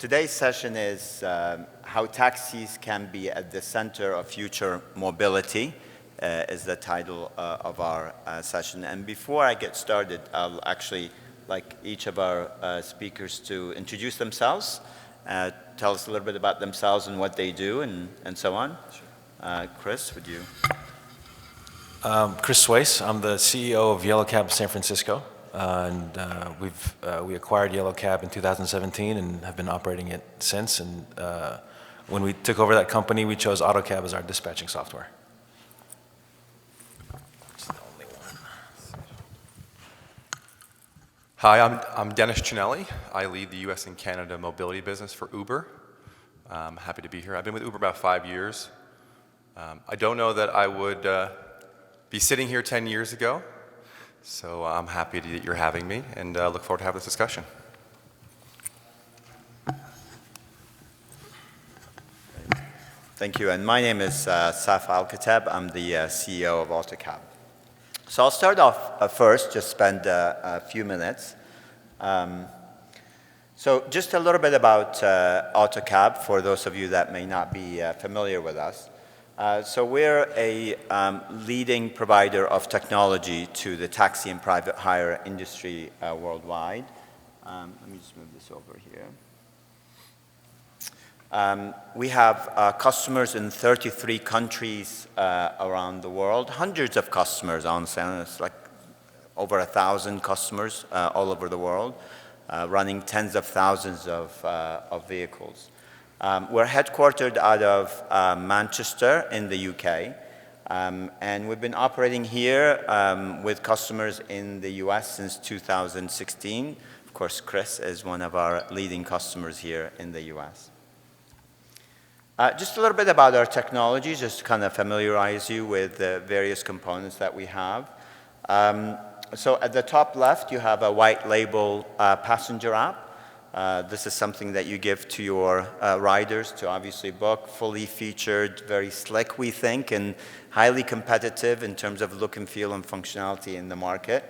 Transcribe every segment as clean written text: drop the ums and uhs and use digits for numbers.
today's session is how taxis can be at the center of future mobility, is the title of our session. And before I get started, I'll actually like each of our speakers to introduce themselves, tell us a little bit about themselves and what they do and so on. Sure. Chris, would you? Chris Swayce. I'm the CEO of Autocab San Francisco. We acquired Autocab in 2017 and have been operating it since. And when we took over that company, we chose Autocab as our dispatching software. That's the only one. Hi, I'm Dennis Cinelli. I lead the U.S. and Canada mobility business for Uber. I'm happy to be here. I've been with Uber about 5 years. I don't know that I would be sitting here 10 years ago. So I'm happy that you're having me and look forward to having this discussion. Thank you. And my name is Saf Al-Katab. I'm the CEO of Autocab. So I'll start off first, just spend a few minutes. So just a little bit about Autocab for those of you that may not be familiar with us. So we're a leading provider of technology to the taxi and private hire industry worldwide. Let me just move this over here. We have customers in 33 countries around the world, hundreds of customers, honestly. It's like over 1,000 customers all over the world, running tens of thousands of vehicles. We're headquartered out of Manchester in the UK, and we've been operating here with customers in the US since 2016. Of course, Chris is one of our leading customers here in the US. Just a little bit about our technology, just to kind of familiarize you with the various components that we have. So at the top left, you have a white label passenger app. This is something that you give to your riders to obviously book, fully featured, very slick, we think, and highly competitive in terms of look and feel and functionality in the market.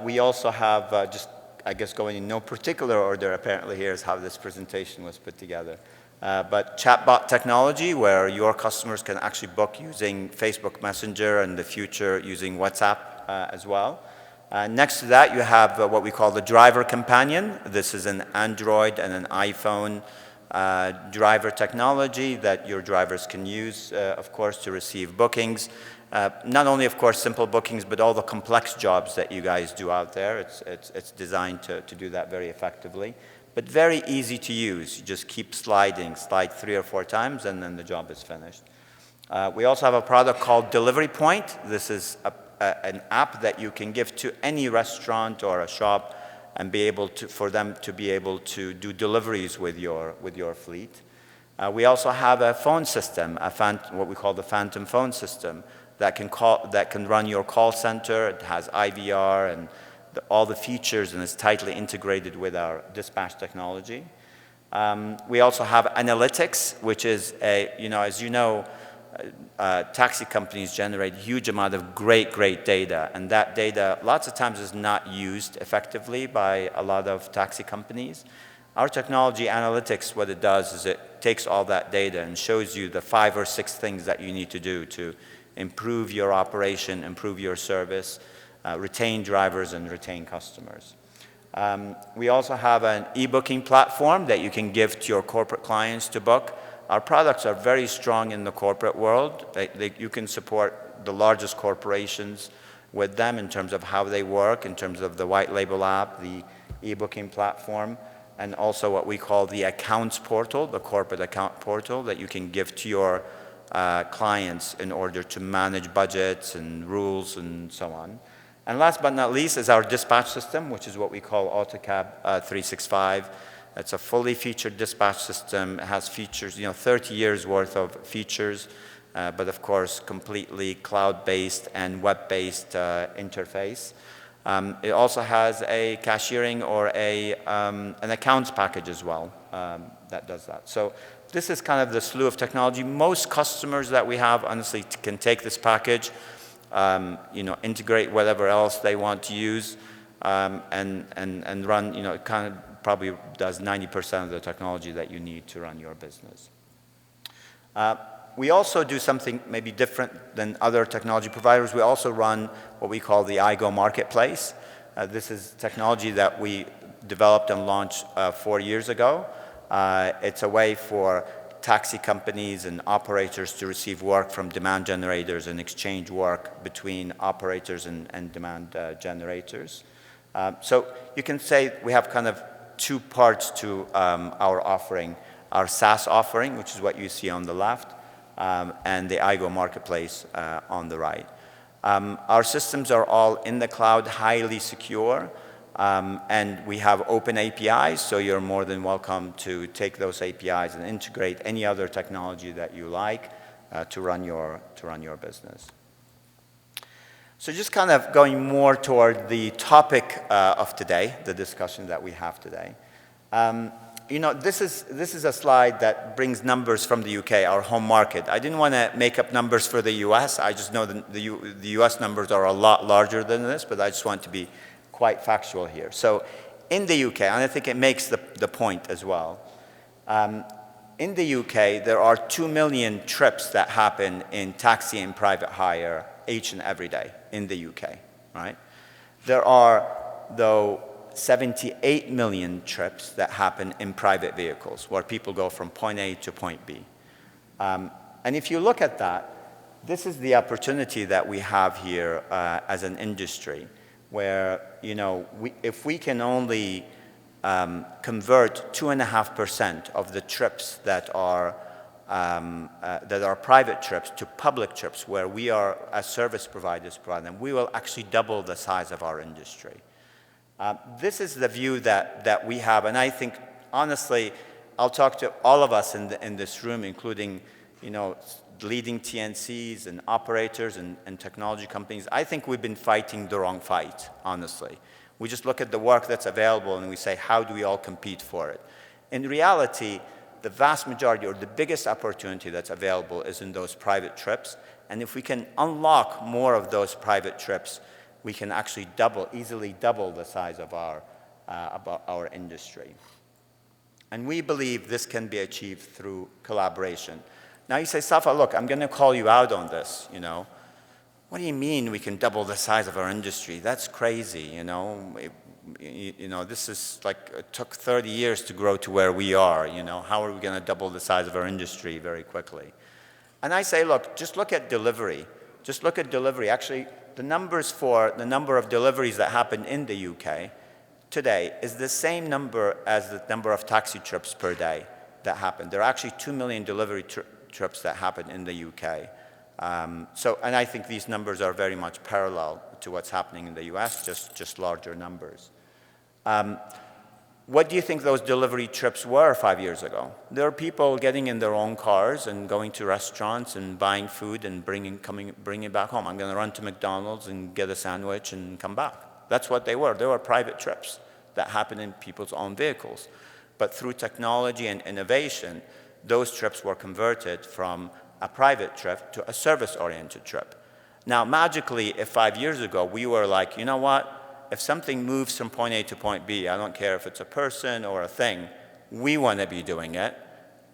We also have, just I guess going in no particular order, apparently here's how this presentation was put together. But chatbot technology, where your customers can actually book using Facebook Messenger and in the future using WhatsApp as well. Next to that, you have what we call the driver companion. This is an Android and an iPhone driver technology that your drivers can use, of course, to receive bookings. Not only, of course, simple bookings, but all the complex jobs that you guys do out there. It's designed to do that very effectively, but very easy to use. You just keep slide 3 or 4 times, and then the job is finished. We also have a product called Delivery Point. This is an app that you can give to any restaurant or a shop and be able to, for them to be able to do deliveries with your fleet. We also have a phone system, what we call the Phantom phone system, that can run your call center. It has IVR and all the features and is tightly integrated with our dispatch technology. We also have analytics, which is as you know, taxi companies generate a huge amount of great data, and that data lots of times is not used effectively by a lot of taxi companies. Our technology analytics, what it does is it takes all that data and shows you the 5 or 6 things that you need to do to improve your operation, improve your service, retain drivers, and retain customers. We also have an e-booking platform that you can give to your corporate clients to book. Our products are very strong in the corporate world. You can support the largest corporations with them in terms of how they work, in terms of the white label app, the e-booking platform, and also what we call the accounts portal, the corporate account portal that you can give to your clients in order to manage budgets and rules and so on. And last but not least is our dispatch system, which is what we call Autocab 365. It's a fully featured dispatch system. It has features, 30 years worth of features, but of course, completely cloud-based and web-based interface. It also has a cashiering or an accounts package as well that does that. So this is kind of the slew of technology. Most customers that we have, honestly, can take this package, integrate whatever else they want to use. and run, it kind of probably does 90% of the technology that you need to run your business. We also do something maybe different than other technology providers. We also run what we call the iGo Marketplace. This is technology that we developed and launched 4 years ago. It's a way for taxi companies and operators to receive work from demand generators and exchange work between operators and demand generators. So you can say we have kind of two parts to our offering: our SaaS offering, which is what you see on the left, and the iGo Marketplace on the right. Our systems are all in the cloud, highly secure, and we have open APIs, so you're more than welcome to take those APIs and integrate any other technology that you like to run your business. So just kind of going more toward the topic of today, the discussion that we have today. This is a slide that brings numbers from the UK, our home market. I didn't want to make up numbers for the US. I just know that the US numbers are a lot larger than this, but I just want to be quite factual here. So in the UK, and I think it makes the point as well, in the UK, there are 2 million trips that happen in taxi and private hire each and every day in the UK, right? There are, though, 78 million trips that happen in private vehicles, where people go from point A to point B. And if you look at that, this is the opportunity that we have here as an industry, where if we can only convert 2.5% of the trips that are private trips to public trips, where we are as service providers provide them, we will actually double the size of our industry. This is the view that we have, and I think honestly, I'll talk to all of us in this room, including leading TNCs and operators and technology companies. I think we've been fighting the wrong fight, honestly. We just look at the work that's available and we say, how do we all compete for it? In reality, the vast majority or the biggest opportunity that's available is in those private trips. And if we can unlock more of those private trips, we can actually easily double the size of our industry. And we believe this can be achieved through collaboration. Now you say, Safa, look, I'm going to call you out on this, What do you mean we can double the size of our industry? That's crazy, This is like, it took 30 years to grow to where we are, How are we going to double the size of our industry very quickly? And I say, look, just look at delivery. Just look at delivery. Actually, the numbers for the number of deliveries that happen in the UK today is the same number as the number of taxi trips per day that happen. There are actually 2 million delivery trips that happen in the UK. And I think these numbers are very much parallel to what's happening in the US, just larger numbers. What do you think those delivery trips were 5 years ago? There are people getting in their own cars and going to restaurants and buying food and bringing it back home. I'm going to run to McDonald's and get a sandwich and come back. That's what they were. They were private trips that happened in people's own vehicles. But through technology and innovation, those trips were converted from a private trip to a service-oriented trip. Now, magically, if 5 years ago we were like, you know what? If something moves from point A to point B, I don't care if it's a person or a thing, we want to be doing it,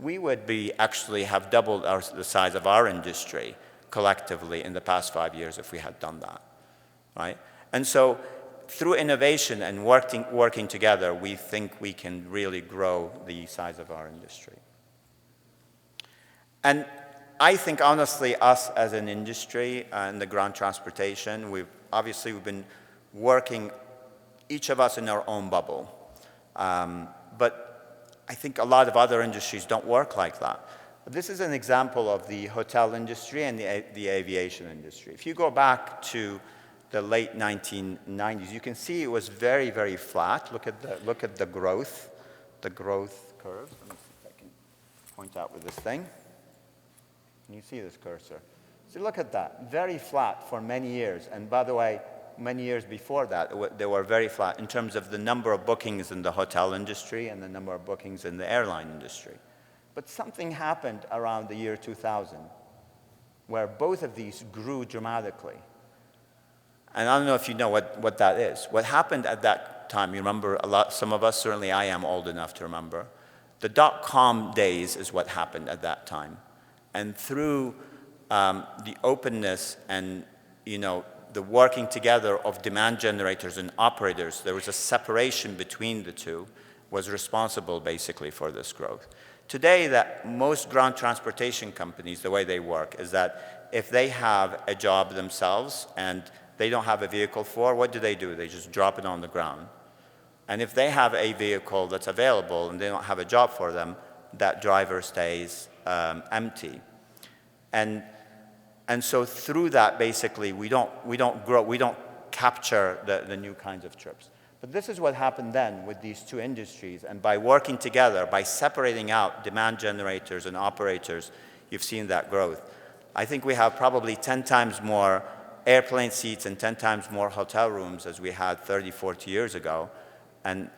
we would actually have doubled the size of our industry collectively in the past 5 years if we had done that, right? And so through innovation and working together, we think we can really grow the size of our industry. And I think, honestly, us as an industry in the ground transportation, we've been working, each of us in our own bubble. But I think a lot of other industries don't work like that. This is an example of the hotel industry and the aviation industry. If you go back to the late 1990s, you can see it was very, very flat. Look at the growth curve. Let me see if I can point out with this thing. Can you see this cursor? So look at that, very flat for many years. And by the way, many years before that, they were very flat in terms of the number of bookings in the hotel industry and the number of bookings in the airline industry. But something happened around the year 2000 where both of these grew dramatically. And I don't know if you know what that is. What happened at that time, you remember some of us, certainly I am old enough to remember, the dot-com days is what happened at that time. And through the openness and, the working together of demand generators and operators, there was a separation between the two, was responsible basically for this growth. Today, that most ground transportation companies, the way they work is that if they have a job themselves and they don't have a vehicle for, what do? They just drop it on the ground. And if they have a vehicle that's available and they don't have a job for them, that driver stays empty. And so through that, basically, we don't grow, we don't capture the new kinds of trips. But this is what happened then with these two industries. And by working together, by separating out demand generators and operators, you've seen that growth. I think we have probably 10 times more airplane seats and 10 times more hotel rooms as we had 30, 40 years ago. And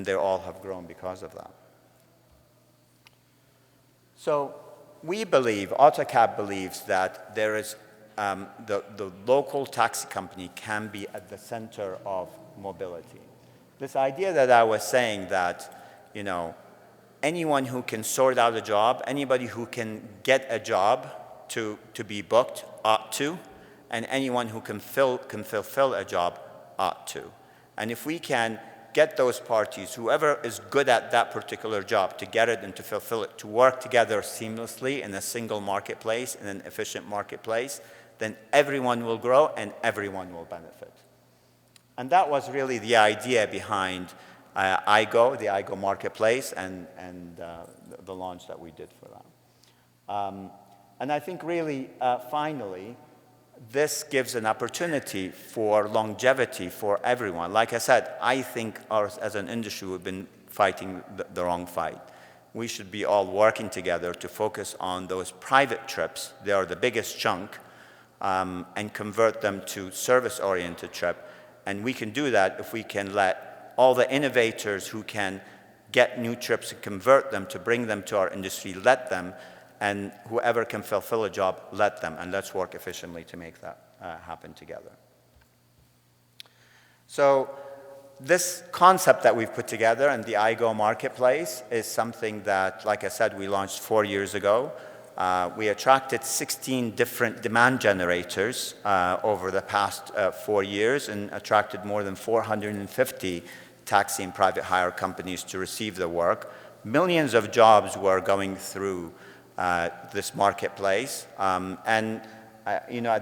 they all have grown because of that. So we believe, Autocab believes that there is, the local taxi company can be at the center of mobility. This idea that I was saying that, anyone who can sort out a job, anybody who can get a job to be booked ought to, and anyone who can fulfill a job ought to. And if we can get those parties, whoever is good at that particular job, to get it and to fulfill it, to work together seamlessly in a single marketplace, in an efficient marketplace, then everyone will grow and everyone will benefit. And that was really the idea behind iGo, the iGo marketplace, and the launch that we did for that. And I think really, finally, this gives an opportunity for longevity for everyone. Like I said, I think as an industry, we've been fighting the wrong fight. We should be all working together to focus on those private trips. They are the biggest chunk, and convert them to service-oriented trip. And we can do that if we can let all the innovators who can get new trips and convert them to bring them to our industry, let them. And whoever can fulfill a job, let them, and let's work efficiently to make that happen together. So this concept that we've put together in the iGo marketplace is something that, like I said, we launched 4 years ago. We attracted 16 different demand generators over the past 4 years and attracted more than 450 taxi and private hire companies to receive the work. Millions of jobs were going through this marketplace. At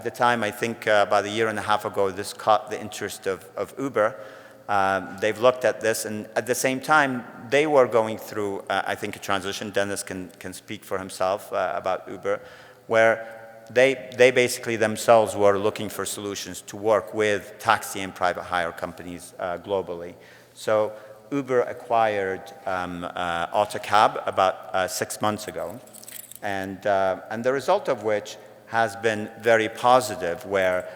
the time, I think about a year and a half ago, this caught the interest of Uber. They've looked at this, and at the same time, they were going through, I think, a transition. Dennis can speak for himself about Uber, where they basically themselves were looking for solutions to work with taxi and private hire companies globally. So Uber acquired Autocab about 6 months ago. And the result of which has been very positive, where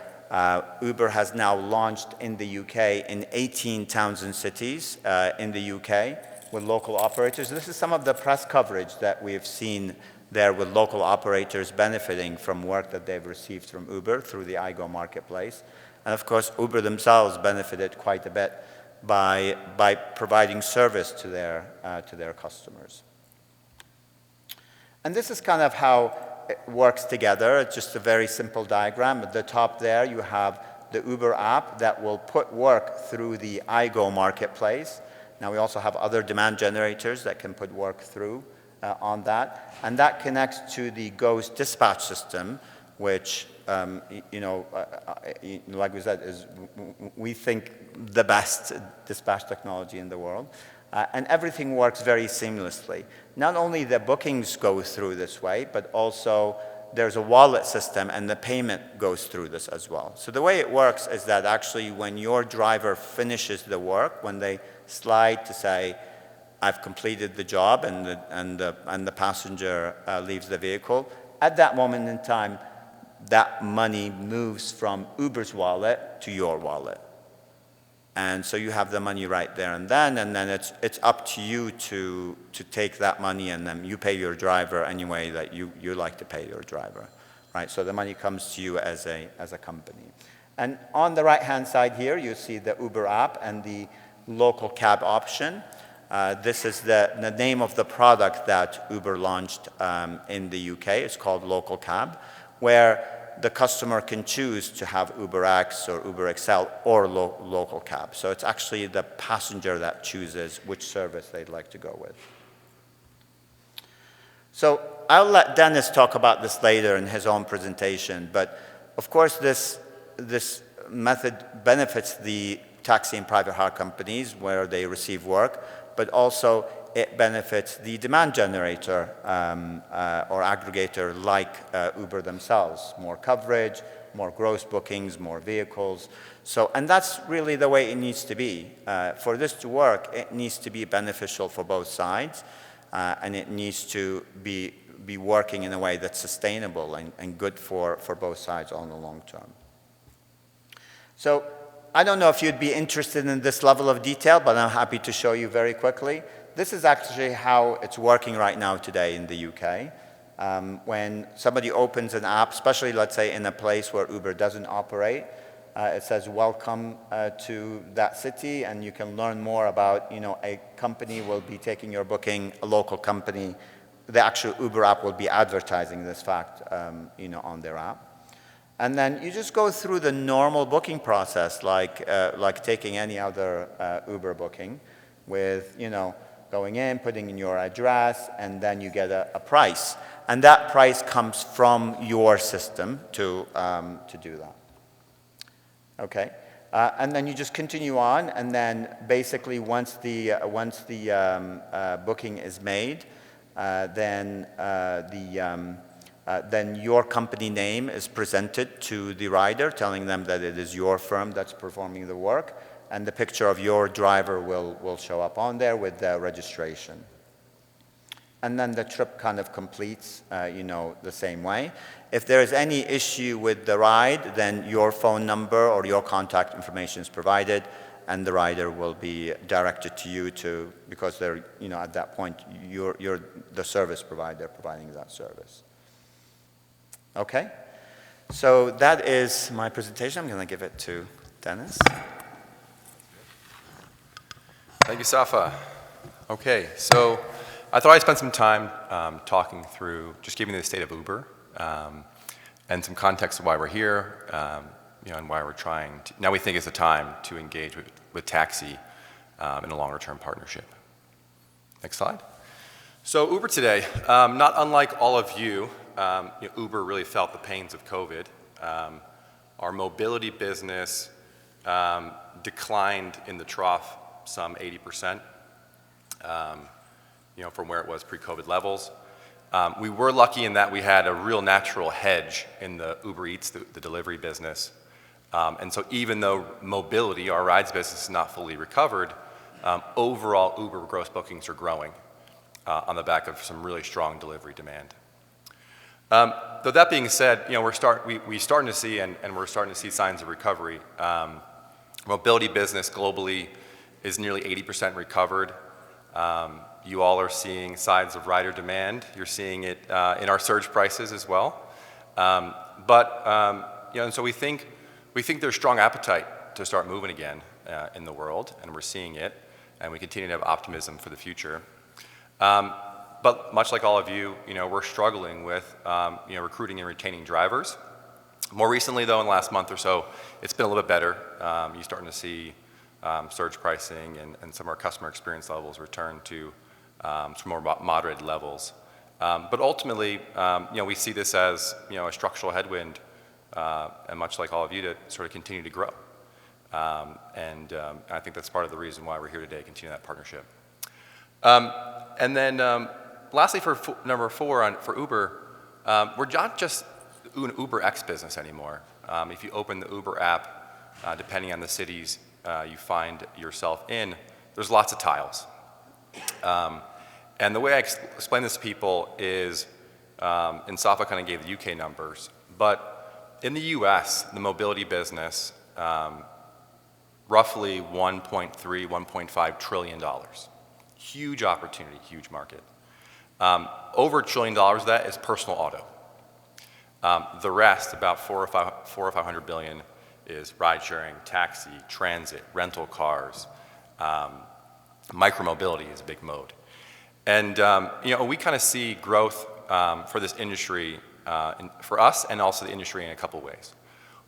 Uber has now launched in the UK in 18 towns and cities in the UK with local operators. This is some of the press coverage that we have seen there with local operators benefiting from work that they've received from Uber through the iGo marketplace. And of course, Uber themselves benefited quite a bit by providing service to their customers. And this is kind of how it works together. It's just a very simple diagram. At the top there, you have the Uber app that will put work through the iGo marketplace. Now, we also have other demand generators that can put work through on that. And that connects to the Go's dispatch system, which, like we said, is, we think, the best dispatch technology in the world. And everything works very seamlessly. Not only the bookings go through this way, but also there's a wallet system and the payment goes through this as well. So the way it works is that actually when your driver finishes the work, when they slide to say, I've completed the job, and the passenger leaves the vehicle, at that moment in time, that money moves from Uber's wallet to your wallet. And so you have the money right there and then it's up to you to take that money, and then you pay your driver any way that you like to pay your driver, right? So the money comes to you as a company. And on the right-hand side here, you see the Uber app and the local cab option. This is the name of the product that Uber launched in the UK. It's called Local Cab, where the customer can choose to have UberX or UberXL or Local Cab. So it's actually the passenger that chooses which service they'd like to go with. So I'll let Dennis talk about this later in his own presentation, but of course this method benefits the taxi and private hire companies where they receive work, but also it benefits the demand generator or aggregator like Uber themselves. More coverage, more gross bookings, more vehicles. So, and that's really the way it needs to be. For this to work, it needs to be beneficial for both sides, and it needs to be working in a way that's sustainable and good for both sides on the long term. So, I don't know if you'd be interested in this level of detail, but I'm happy to show you very quickly. This is actually how it's working right now today in the UK. When somebody opens an app, especially let's say in a place where Uber doesn't operate, it says welcome to that city, and you can learn more about, a company will be taking your booking, a local company. The actual Uber app will be advertising this fact, on their app. And then you just go through the normal booking process, like taking any other Uber booking, with going in, putting in your address, and then you get a price, and that price comes from your system to do that. Okay, and then you just continue on, and then basically once the booking is made, then your company name is presented to the rider, telling them that it is your firm that's performing the work, and the picture of your driver will show up on there with the registration. And then the trip kind of completes, the same way. If there is any issue with the ride, then your phone number or your contact information is provided, and the rider will be directed to you because they're, at that point, you're the service provider providing that service. Okay, so that is my presentation. I'm going to give it to Dennis. Thank you, Safa. Okay, so I thought I'd spend some time talking through, just giving the state of Uber and some context of why we're here, and why we're trying to, now we think is the time to engage with taxi in a longer-term partnership. Next slide. So Uber today, not unlike all of you, Uber really felt the pains of COVID. Our mobility business declined in the trough some 80%, from where it was pre-COVID levels. We were lucky in that we had a real natural hedge in the Uber Eats, the delivery business. And so even though mobility, our rides business, is not fully recovered, overall Uber gross bookings are growing on the back of some really strong delivery demand. Though that being said, we're starting to see, and we're starting to see signs of recovery. Mobility business globally is nearly 80% recovered. You all are seeing signs of rider demand. You're seeing it in our surge prices as well. And so we think there's strong appetite to start moving again in the world, and we're seeing it, and we continue to have optimism for the future. But much like all of you, we're struggling with recruiting and retaining drivers. More recently, though, in the last month or so, it's been a little bit better. You're starting to see surge pricing and some of our customer experience levels return to some more moderate levels. But ultimately, we see this as a structural headwind, and much like all of you, to sort of continue to grow. And I think that's part of the reason why we're here today, continue that partnership. And then lastly, for number 4 for Uber, we're not just an UberX business anymore. If you open the Uber app, depending on the cities you find yourself in, there's lots of tiles. And the way I explain this to people is, and Safa kind of gave the UK numbers, but in the US, the mobility business, roughly $1.3, $1.5 trillion. Huge opportunity, huge market. Over $1 trillion of that is personal auto. The rest, about $400 or $500 billion, is ride-sharing, taxi, transit, rental cars. Micromobility is a big mode. And we kind of see growth for this industry, for us and also the industry in a couple ways.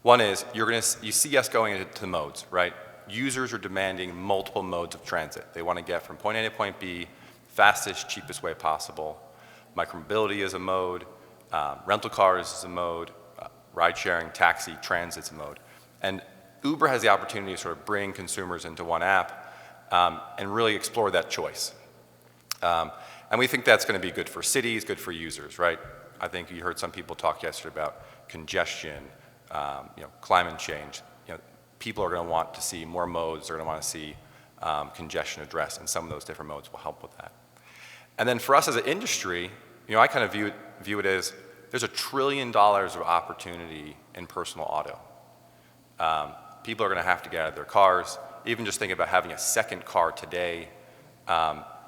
One is you see us going into the modes, right? Users are demanding multiple modes of transit. They want to get from point A to point B, fastest, cheapest way possible. Micromobility is a mode, rental cars is a mode, ride-sharing, taxi, transit's a mode. And Uber has the opportunity to sort of bring consumers into one app and really explore that choice. And we think that's going to be good for cities, good for users, right? I think you heard some people talk yesterday about congestion, climate change. People are going to want to see more modes. They're going to want to see congestion addressed, and some of those different modes will help with that. And then for us as an industry, I kind of view it as there's $1 trillion of opportunity in personal auto. People are going to have to get out of their cars. Even just thinking about having a second car today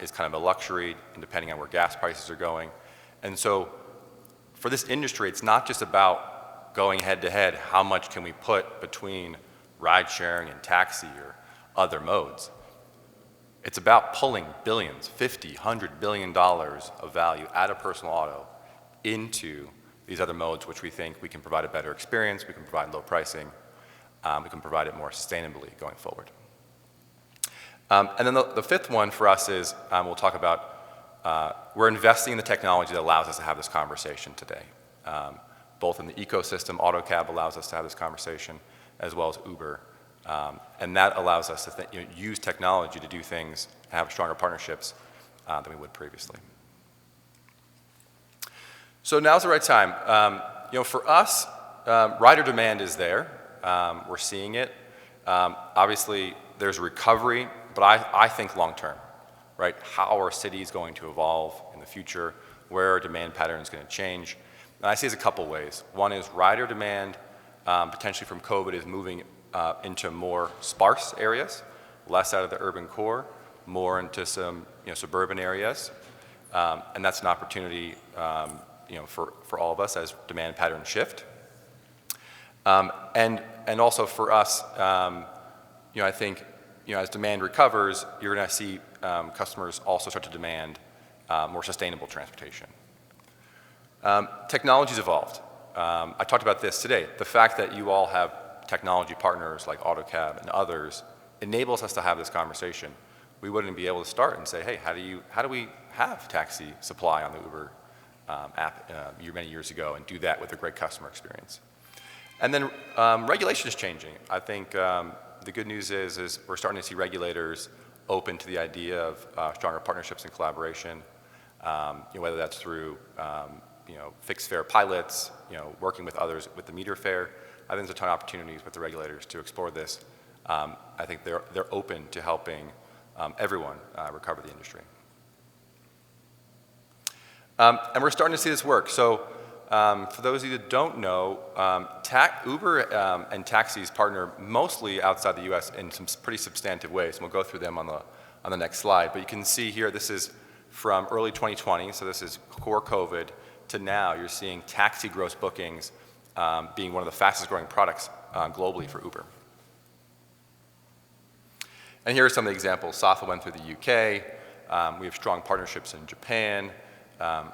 is kind of a luxury, and depending on where gas prices are going. And so for this industry, it's not just about going head to head, how much can we put between ride sharing and taxi or other modes. It's about pulling billions, $50, $100 billion of value out of personal auto into these other modes, which we think we can provide a better experience, we can provide low pricing, we can provide it more sustainably going forward. And then the fifth one for us is, we'll talk about, we're investing in the technology that allows us to have this conversation today. Both in the ecosystem, Autocab allows us to have this conversation, as well as Uber. And that allows us to use technology to do things, have stronger partnerships than we would previously. So now's the right time. For us, rider demand is there. We're seeing it. Obviously, there's recovery, but I think long term, right? How are cities going to evolve in the future? Where are demand patterns going to change? And I see it as a couple ways. One is rider demand, potentially from COVID, is moving into more sparse areas, less out of the urban core, more into some suburban areas. And that's an opportunity for all of us as demand patterns shift. And also for us, I think as demand recovers, you're going to see customers also start to demand more sustainable transportation. Technology's evolved. I talked about this today. The fact that you all have technology partners like Autocab and others enables us to have this conversation. We wouldn't be able to start and say, hey, how do we have taxi supply on the Uber app many years ago and do that with a great customer experience? And then regulation is changing. I think the good news is we're starting to see regulators open to the idea of stronger partnerships and collaboration, whether that's through fixed fare pilots, working with others with the meter fare. I think there's a ton of opportunities with the regulators to explore this. I think they're open to helping everyone recover the industry. And we're starting to see this work. So for those of you that don't know, Uber and taxis partner mostly outside the US in some pretty substantive ways. And we'll go through them on the next slide. But you can see here, this is from early 2020, so this is core COVID, to now you're seeing taxi gross bookings being one of the fastest growing products globally for Uber. And here are some of the examples. Safa went through the UK. We have strong partnerships in Japan.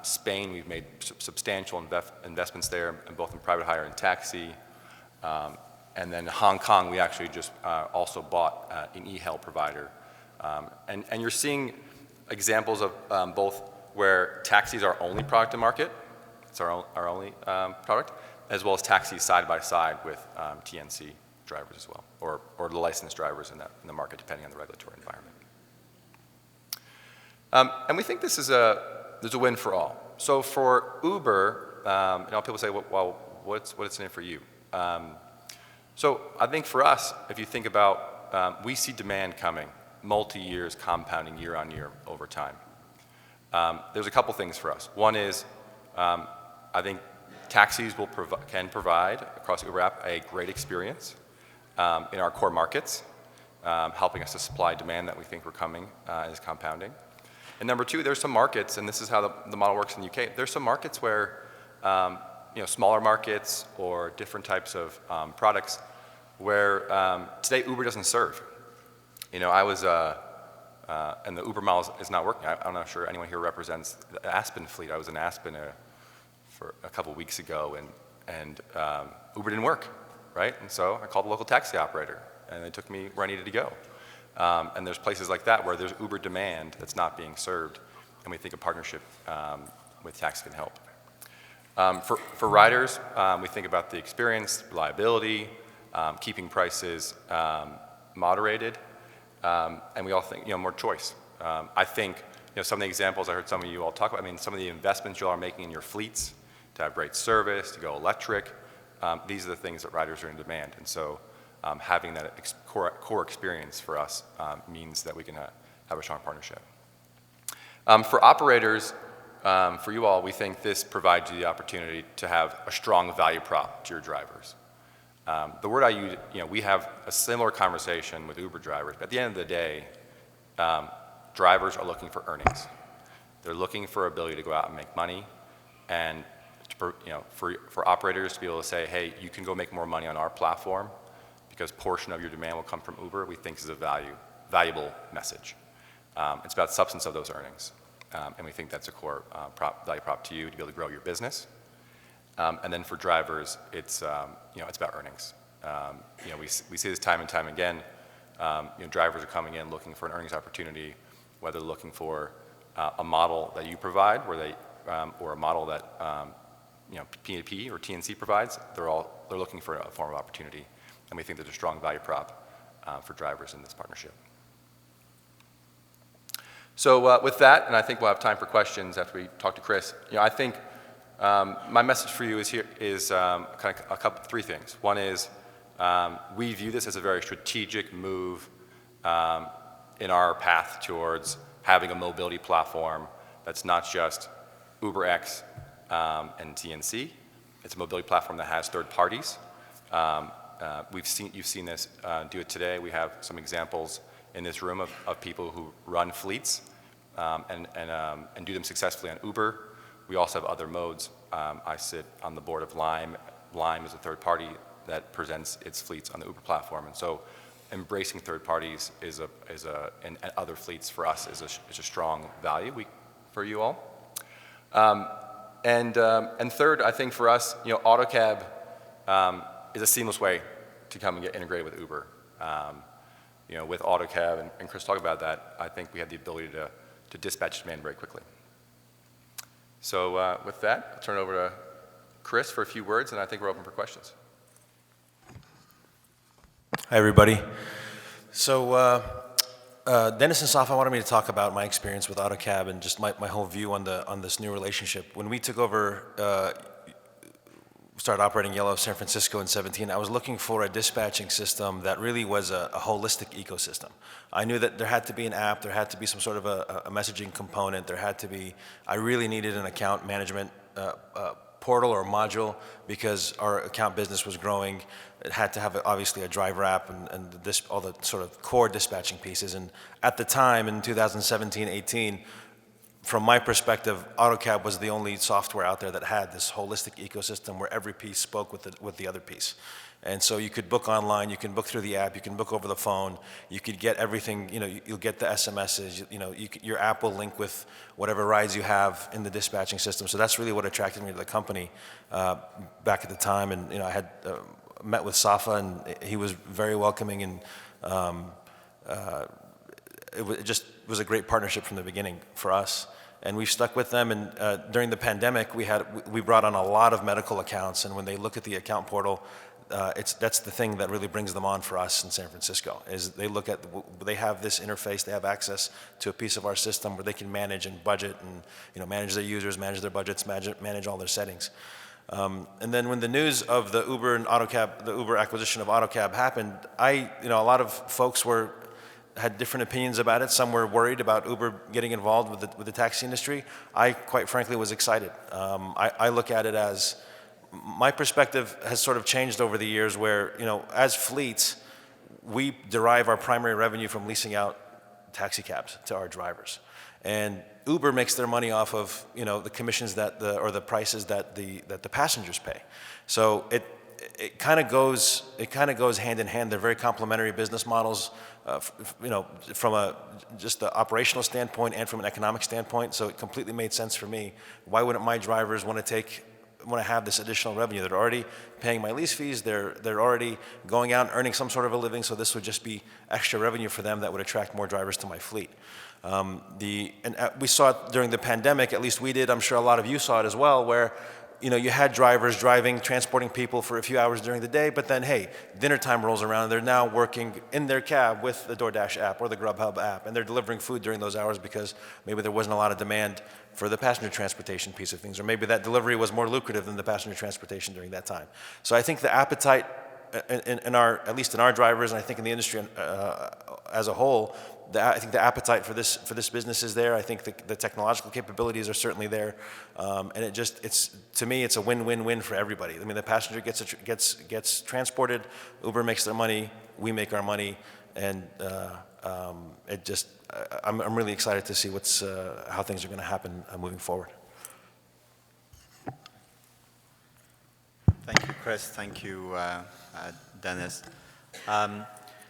Spain, we've made substantial investments there, both in private hire and taxi. And then Hong Kong, we actually just also bought an e-hail provider. And you're seeing examples of both where taxi is our only product to market, it's our only product, as well as taxis side by side with TNC drivers as well, or the licensed drivers in the market, depending on the regulatory environment. And we think this is there's a win for all. So for Uber, people say, well, what's in it for you? So I think for us, if you think about, we see demand coming, multi-years compounding year on year over time. There's a couple things for us. One is, I think taxis can provide, across the Uber app, a great experience in our core markets, helping us to supply demand that we think we're coming is compounding. And number two, there's some markets, and this is how the model works in the UK, there's some markets where, smaller markets or different types of products where today Uber doesn't serve. You know, I was, and the Uber model is not working. I'm not sure anyone here represents the Aspen fleet. I was in Aspen for a couple weeks ago, and Uber didn't work, right? And so I called the local taxi operator, and they took me where I needed to go. And there's places like that where there's Uber demand that's not being served, and we think a partnership with taxi can help. For riders, we think about the experience, reliability, keeping prices moderated, and we all think, more choice. I think, some of the examples I heard some of you all talk about, some of the investments you all are making in your fleets to have great service, to go electric, these are the things that riders are in demand. And so having that core experience for us means that we can have a strong partnership. For operators, for you all, we think this provides you the opportunity to have a strong value prop to your drivers. The word I use, we have a similar conversation with Uber drivers. But at the end of the day, drivers are looking for earnings. They're looking for ability to go out and make money, and for operators to be able to say, hey, you can go make more money on our platform because portion of your demand will come from Uber, we think is a valuable message. It's about substance of those earnings. And we think that's a core value prop to you to be able to grow your business. And then for drivers, it's about earnings. We see this time and time again. Drivers are coming in looking for an earnings opportunity, whether they're looking for a model that you provide, or a model that P2P or TNC provides. They're looking for a form of opportunity, and we think there's a strong value prop for drivers in this partnership. So with that, and I think we'll have time for questions after we talk to Chris. I think my message for you is kind of three things. One is we view this as a very strategic move in our path towards having a mobility platform that's not just UberX and TNC. It's a mobility platform that has third parties. You've seen this do it today. We have some examples in this room of people who run fleets and do them successfully on Uber. We also have other modes. I sit on the board of Lime. Lime is a third party that presents its fleets on the Uber platform, and so embracing third parties and other fleets for us is a strong value for you all. And third, I think for us, Autocab is a seamless way to come and get integrated with Uber. With Autocab, and Chris talked about that, I think we have the ability to dispatch demand very quickly. So with that, I'll turn it over to Chris for a few words, and I think we're open for questions. Hi, everybody. So Dennis and Safa wanted me to talk about my experience with Autocab and just my whole view on this new relationship. When we took over, started operating Yellow San Francisco in 2017, I was looking for a dispatching system that really was a holistic ecosystem. I knew that there had to be an app, there had to be some sort of a messaging component, I really needed an account management portal or module because our account business was growing. It had to have obviously a driver app and all the sort of core dispatching pieces. And at the time in 2017-18, from my perspective, Autocab was the only software out there that had this holistic ecosystem where every piece spoke with the other piece. And so you could book online, you can book through the app, you can book over the phone, you could get everything, you'll get the SMSs, your app will link with whatever rides you have in the dispatching system. So that's really what attracted me to the company back at the time. And I had met with Safa, and he was very welcoming, and it just was a great partnership from the beginning for us. And we've stuck with them, and during the pandemic, we brought on a lot of medical accounts, and when they look at the account portal, that's the thing that really brings them on for us in San Francisco, is they have this interface, they have access to a piece of our system where they can manage and budget and manage their users, manage their budgets, manage all their settings. And then when the news of the Uber and Autocab, the Uber acquisition of Autocab happened, a lot of folks had different opinions about it. Some were worried about Uber getting involved with the taxi industry. I, quite frankly, was excited. I look at it as, my perspective has sort of changed over the years where, as fleets, we derive our primary revenue from leasing out taxi cabs to our drivers. And Uber makes their money off of, the commissions or the prices that the passengers pay. So it kind of goes hand in hand. They're very complementary business models, from just the operational standpoint and from an economic standpoint. So it completely made sense for me. Why wouldn't my drivers want to have this additional revenue? They're already paying my lease fees. They're already going out and earning some sort of a living. So this would just be extra revenue for them that would attract more drivers to my fleet. We saw it during the pandemic. At least we did. I'm sure a lot of you saw it as well, where you had drivers transporting people for a few hours during the day, but then, hey, dinner time rolls around and they're now working in their cab with the DoorDash app or the Grubhub app, and they're delivering food during those hours because maybe there wasn't a lot of demand for the passenger transportation piece of things, or maybe that delivery was more lucrative than the passenger transportation during that time. So I think the appetite at least in our drivers, and I think in the industry as a whole, I think the appetite for this business is there. I think the technological capabilities are certainly there, and to me, it's a win-win-win for everybody. I mean, the passenger gets transported, Uber makes their money, we make our money, and I'm really excited to see how things are going to happen moving forward. Thank you, Chris. Thank you, Dennis.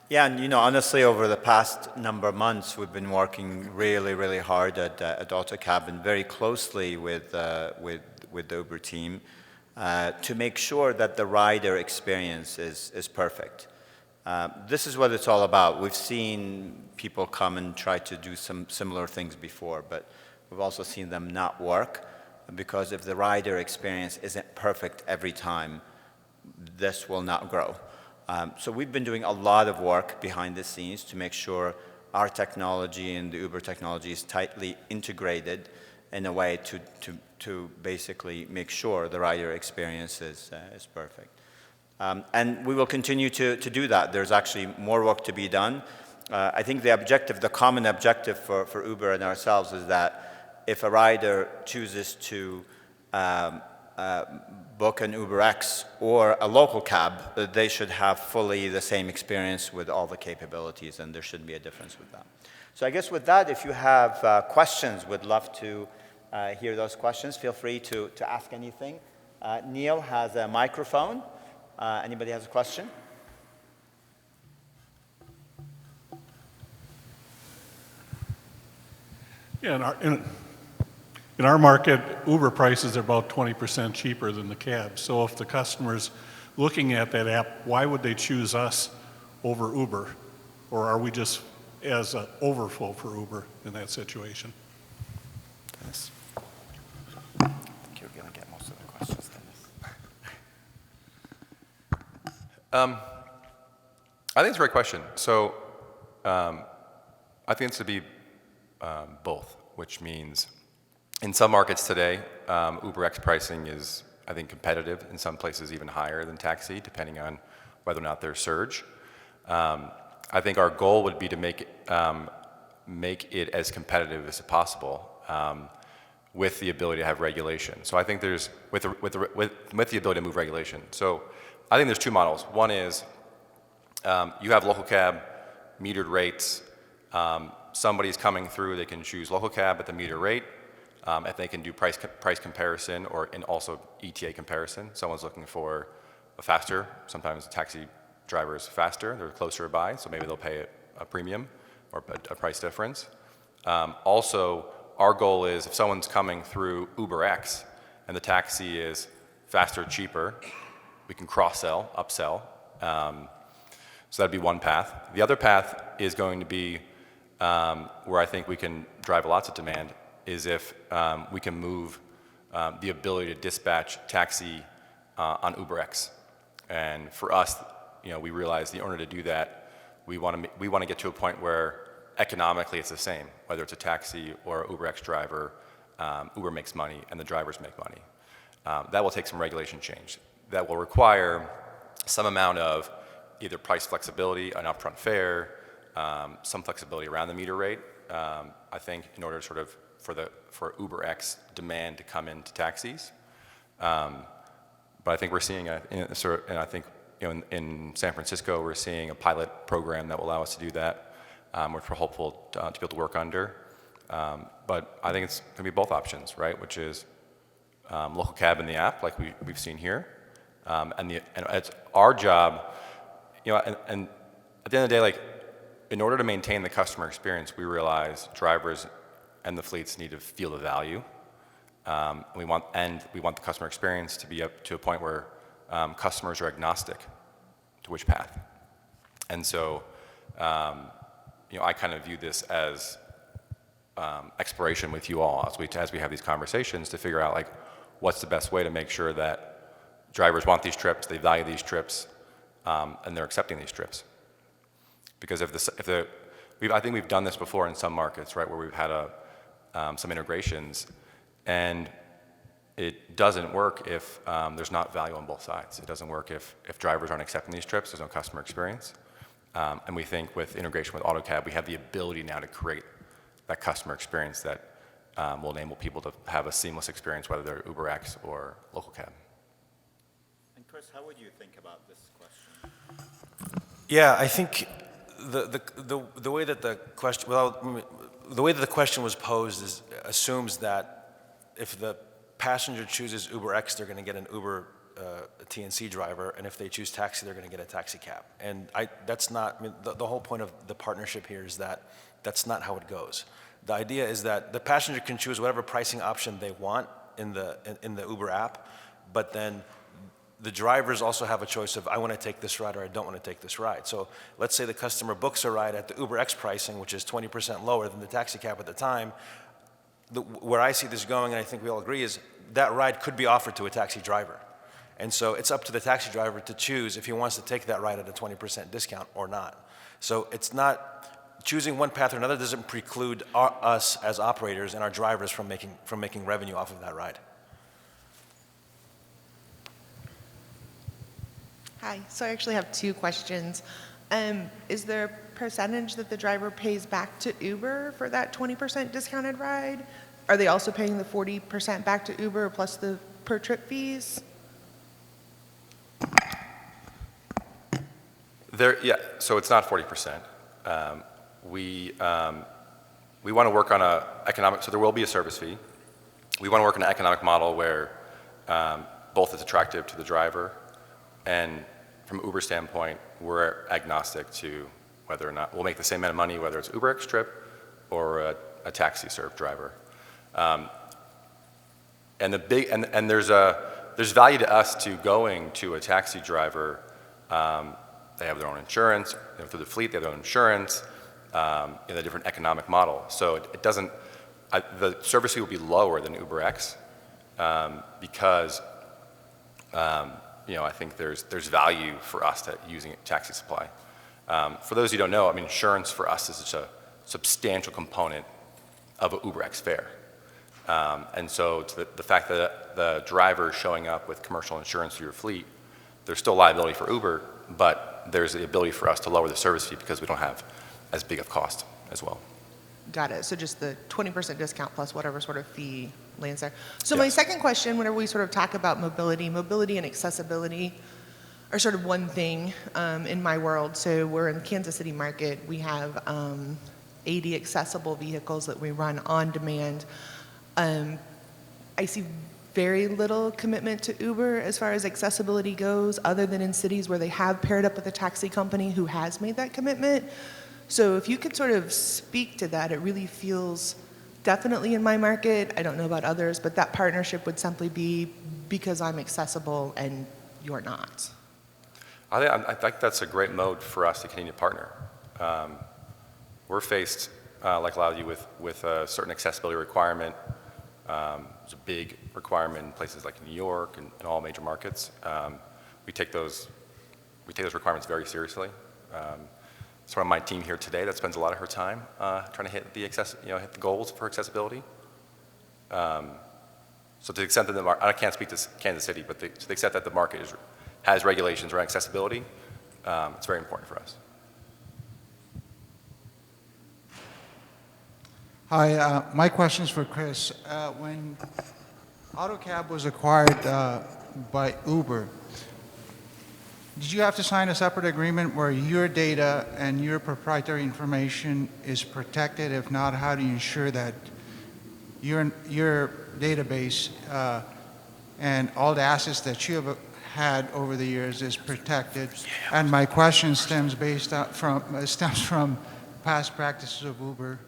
Yeah, and honestly, over the past number of months, we've been working really, really hard at Autocab and very closely with the Uber team to make sure that the rider experience is perfect. This is what it's all about. We've seen people come and try to do some similar things before, but we've also seen them not work, because if the rider experience isn't perfect every time, this will not grow. So we've been doing a lot of work behind the scenes to make sure our technology and the Uber technology is tightly integrated in a way to basically make sure the rider experience is perfect. And we will continue to do that. There's actually more work to be done. I think the common objective for Uber and ourselves is that if a rider chooses to book an UberX or a local cab, they should have fully the same experience with all the capabilities, and there shouldn't be a difference with that. So I guess with that, if you have questions, we'd love to hear those questions. Feel free to ask anything. Neil has a microphone. Anybody has a question? Yeah, in our market, Uber prices are about 20% cheaper than the cab. So if the customer's looking at that app, why would they choose us over Uber? Or are we just as an overflow for Uber in that situation? Dennis. I think you're going to get most of the questions, Dennis. I think it's a great question. So I think it's to be both, which means in some markets today, UberX pricing is, I think, competitive, in some places even higher than taxi, depending on whether or not there's surge. I think our goal would be to make it as competitive as possible with the ability to have regulation. So I think there's, with the ability to move regulation. So I think there's two models. One is you have local cab, metered rates. Somebody's coming through, they can choose local cab at the meter rate. If they can do price comparison and also ETA comparison. Someone's looking for a faster, sometimes a taxi driver is faster, they're closer by, so maybe they'll pay a premium or a price difference. Also, our goal is if someone's coming through UberX and the taxi is faster, cheaper, we can cross-sell, upsell. So that'd be one path. The other path is going to be where I think we can drive lots of demand, is if we can move the ability to dispatch taxi on UberX. And for us, we realize in order to do that, we want to get to a point where economically it's the same, whether it's a taxi or an UberX driver, Uber makes money and the drivers make money. That will take some regulation change. That will require some amount of either price flexibility, an upfront fare, some flexibility around the meter rate. I think in order sort of for UberX demand to come into taxis. But I think we're seeing in San Francisco, we're seeing a pilot program that will allow us to do that, which we're hopeful to be able to work under. But I think it's going to be both options, right? Which is local cab in the app, like we've seen here, And it's our job, and at the end of the day, like, in order to maintain the customer experience, we realize drivers and the fleets need to feel the value. We want the customer experience to be up to a point where customers are agnostic to which path. And so, I kind of view this as exploration with you all as we have these conversations to figure out, like, what's the best way to make sure that drivers want these trips, they value these trips, and they're accepting these trips. Because I think we've done this before in some markets, right, where we've had some integrations, and it doesn't work if there's not value on both sides. It doesn't work if drivers aren't accepting these trips, there's no customer experience. And we think with integration with Autocab, we have the ability now to create that customer experience that will enable people to have a seamless experience, whether they're UberX or local cab. And Chris, how would you think about this question? Yeah, I think the way that the question was posed assumes that if the passenger chooses UberX, they're going to get an Uber TNC driver, and if they choose taxi, they're going to get a taxi cab. And that's not, I mean, the whole point of the partnership here is that that's not how it goes. The idea is that the passenger can choose whatever pricing option they want in the Uber app, but then the drivers also have a choice of, I want to take this ride or I don't want to take this ride. So let's say the customer books a ride at the UberX pricing, which is 20% lower than the taxi cab at the time. Where I see this going, and I think we all agree, is that ride could be offered to a taxi driver. And so it's up to the taxi driver to choose if he wants to take that ride at a 20% discount or not. So it's not, choosing one path or another doesn't preclude us as operators and our drivers from making revenue off of that ride. Hi, so I actually have two questions. Is there a percentage that the driver pays back to Uber for that 20% discounted ride? Are they also paying the 40% back to Uber plus the per trip fees? Yeah, so it's not 40%. We want to work on so there will be a service fee. We want to work on an economic model where both is attractive to the driver, and from Uber's standpoint, we're agnostic to whether or not we'll make the same amount of money, whether it's UberX trip or a taxi served driver. And there's value to us to going to a taxi driver. They have their own insurance, through the fleet, they have their own insurance, in a different economic model. So it doesn't, the service fee will be lower than UberX because, I think there's value for us to using taxi supply. For those who don't know, I mean, insurance for us is such a substantial component of a UberX fare. And so to the fact that the driver is showing up with commercial insurance through your fleet, there's still liability for Uber, but there's the ability for us to lower the service fee because we don't have as big of cost as well. Got it. So just the 20% discount plus whatever sort of fee lands there. So Yes. my second question, whenever we sort of talk about mobility and accessibility are sort of one thing in my world. So we're in the Kansas City market. We have 80 accessible vehicles that we run on demand. I see very little commitment to Uber as far as accessibility goes, other than in cities where they have paired up with a taxi company who has made that commitment. So if you could sort of speak to that, it really feels definitely in my market, I don't know about others, but that partnership would simply be because I'm accessible and you're not. I think that's a great mode for us to continue to partner. We're faced, like a lot of you, with a certain accessibility requirement. It's a big requirement in places like New York and all major markets. We take those requirements very seriously. It's one of my team here today that spends a lot of her time trying to hit the goals for accessibility. So to the extent that I can't speak to Kansas City, but to the extent that the market has regulations around accessibility, it's very important for us. Hi, my question's for Chris. When Autocab was acquired by Uber, did you have to sign a separate agreement where your data and your proprietary information is protected? If not, how do you ensure that your database and all the assets that you had over the years is protected. And my question stems from past practices of Uber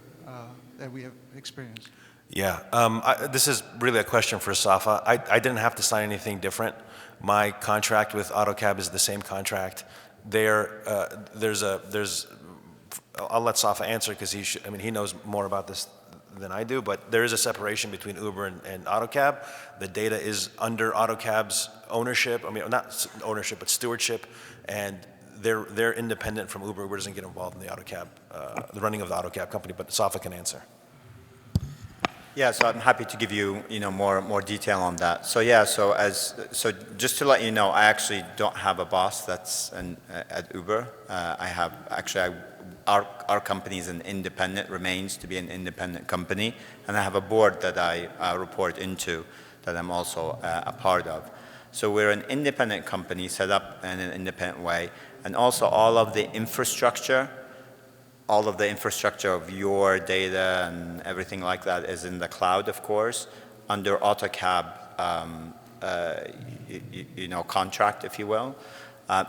that we have experienced. Yeah, this is really a question for Safa. I didn't have to sign anything different. My contract with Autocab is the same contract. I'll let Safa answer because he knows more about this than I do, but there is a separation between Uber and Autocab. The data is under Autocab's ownership. I mean, not ownership, but stewardship, and they're independent from Uber. Uber doesn't get involved in the Autocab, the running of the Autocab company, but Safa can answer. Yeah, so I'm happy to give you, more detail on that. So just to let you know, I actually don't have a boss that's at Uber. Our company is remains to be an independent company, and I have a board that I report into that I'm also a part of. So we're an independent company set up in an independent way, and also all of the infrastructure of your data and everything like that is in the cloud, of course, under Autocab, contract, if you will.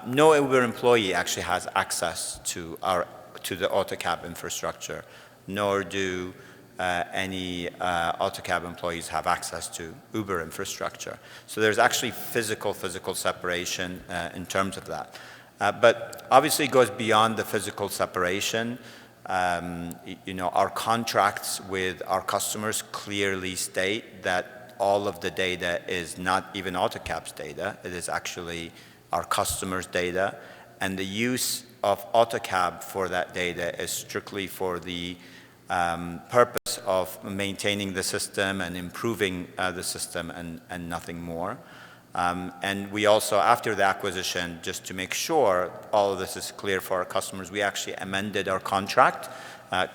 No Uber employee actually has access to the Autocab infrastructure, nor do any Autocab employees have access to Uber infrastructure. So there's actually physical separation in terms of that. But obviously it goes beyond the physical separation. Our contracts with our customers clearly state that all of the data is not even Autocab's data. It is actually our customers' data. And the use of Autocab for that data is strictly for the purpose of maintaining the system and improving the system and nothing more. And we also, after the acquisition, just to make sure all of this is clear for our customers, we actually amended our contract.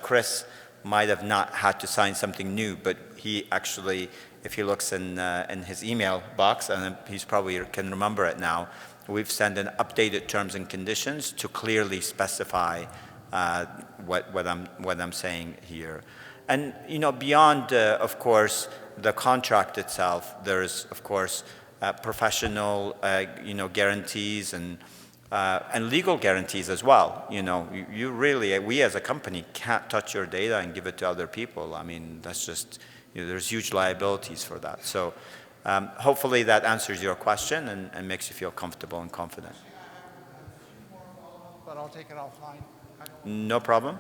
Chris might have not had to sign something new, but he actually, if he looks in his email box, and he's probably can remember it now, we've sent an updated terms and conditions to clearly specify what I'm saying here. And beyond, of course, the contract itself, there's of course professional, guarantees and legal guarantees as well. You really, we as a company can't touch your data and give it to other people. I mean, that's just, there's huge liabilities for that. So hopefully that answers your question and makes you feel comfortable and confident. But I'll take it offline. No problem.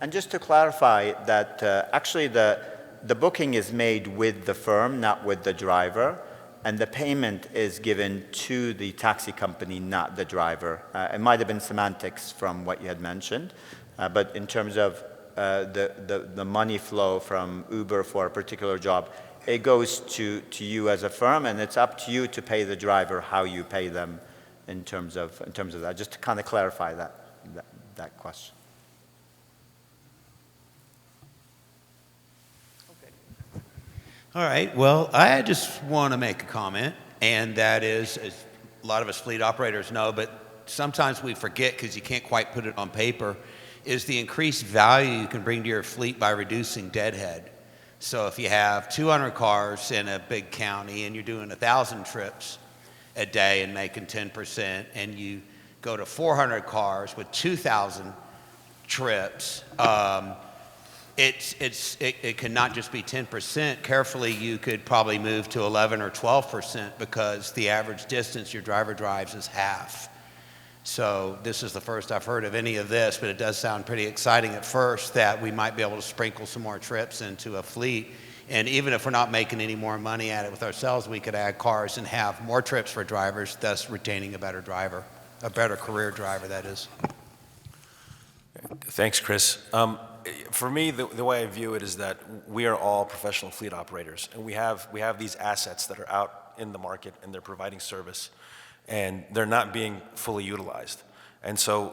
And just to clarify that actually the booking is made with the firm, not with the driver, and the payment is given to the taxi company, not the driver. It might have been semantics from what you had mentioned, but in terms of the money flow from Uber for a particular job, it goes to you as a firm, and it's up to you to pay the driver how you pay them in terms of that. Just to kind of clarify that question. All right, well, I just want to make a comment, and that is, as a lot of us fleet operators know, but sometimes we forget because you can't quite put it on paper, is the increased value you can bring to your fleet by reducing deadhead. So if you have 200 cars in a big county and you're doing 1,000 trips a day and making 10%, and you go to 400 cars with 2,000 trips, it cannot just be 10%. Carefully, you could probably move to 11 or 12% because the average distance your driver drives is half. So this is the first I've heard of any of this, but it does sound pretty exciting at first that we might be able to sprinkle some more trips into a fleet. And even if we're not making any more money at it with ourselves, we could add cars and have more trips for drivers, thus retaining a better driver, a better career driver, that is. Thanks, Chris. For me, the way I view it is that we are all professional fleet operators, and we have these assets that are out in the market, and they're providing service, and they're not being fully utilized. And so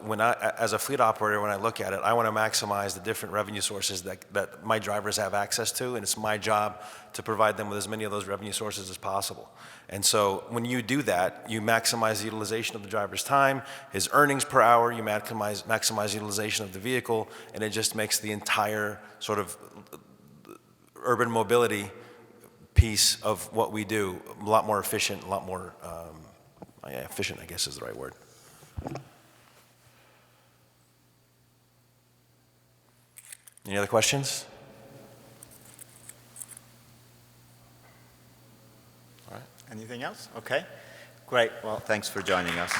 as a fleet operator, when I look at it, I want to maximize the different revenue sources that my drivers have access to, and it's my job to provide them with as many of those revenue sources as possible. And so when you do that, you maximize the utilization of the driver's time, his earnings per hour, you maximize utilization of the vehicle, and it just makes the entire sort of urban mobility piece of what we do, a lot more efficient, a lot more, yeah, efficient, I guess is the right word. Any other questions? Anything else? Okay. Great. Well, thanks for joining us.